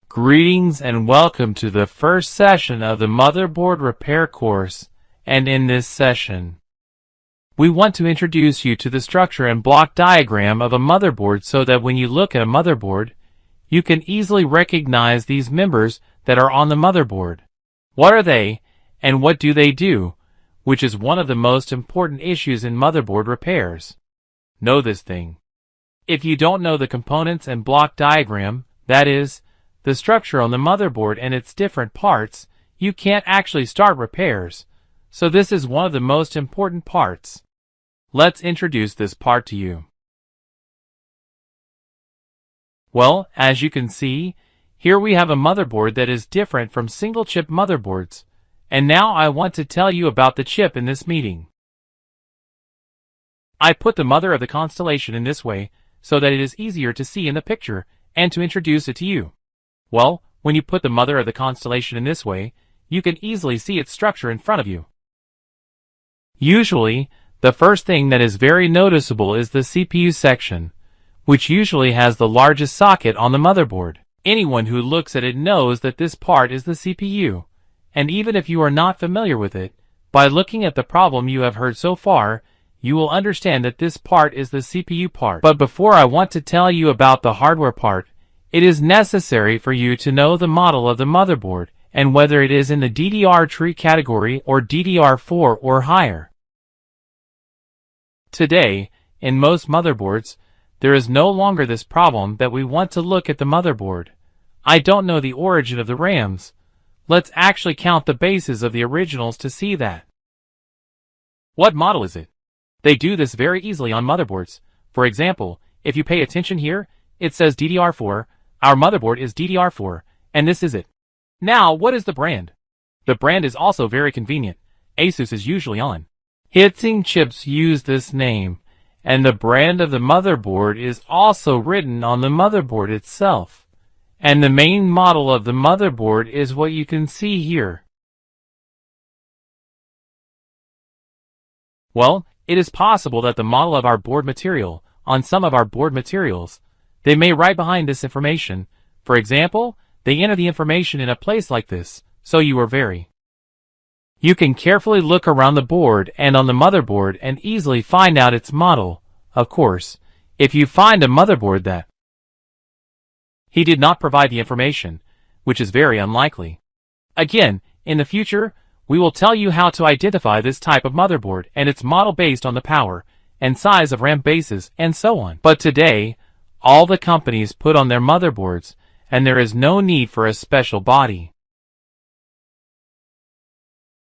Greetings and welcome to the first session of the motherboard repair course, and in this session, we want to introduce you to the structure and block diagram of a motherboard so that when you look at a motherboard, you can easily recognize these members that are on the motherboard. What are they, and what do they do, which is one of the most important issues in motherboard repairs. Know this thing. If you don't know the components and block diagram, that is, the structure on the motherboard and its different parts, you can't actually start repairs. So this is one of the most important parts. Let's introduce this part to you. Well, as you can see, here we have a motherboard that is different from single chip motherboards. And now I want to tell you about the chip in this meeting. I put the mother of the constellation in this way so that it is easier to see in the picture and to introduce it to you. Well, when you put the mother of the constellation in this way, you can easily see its structure in front of you. Usually, the first thing that is very noticeable is the CPU section, which usually has the largest socket on the motherboard. Anyone who looks at it knows that this part is the CPU, and even if you are not familiar with it, by looking at the problem you have heard so far, you will understand that this part is the CPU part. But before I want to tell you about the hardware part, it is necessary for you to know the model of the motherboard and whether it is in the DDR tree category or DDR4 or higher. Today, in most motherboards, there is no longer this problem that we want to look at the motherboard. I don't know the origin of the RAMs. Let's actually count the bases of the originals to see that. What model is it? They do this very easily on motherboards. For example, if you pay attention here, it says DDR4, our motherboard is DDR4, and this is it. Now, what is the brand? The brand is also very convenient. Asus is usually on. Heatsink chips use this name, and the brand of the motherboard is also written on the motherboard itself. And the main model of the motherboard is what you can see here. Well, it is possible that the model of our board material, on some of our board materials, they may write behind this information. For example, they enter the information in a place like this, so you are very. You can carefully look around the board and on the motherboard and easily find out its model. Of course, if you find a motherboard that he did not provide the information, which is very unlikely. Again, in the future, we will tell you how to identify this type of motherboard and its model based on the power and size of RAM bases and so on. But today, all the companies put on their motherboards, and there is no need for a special body.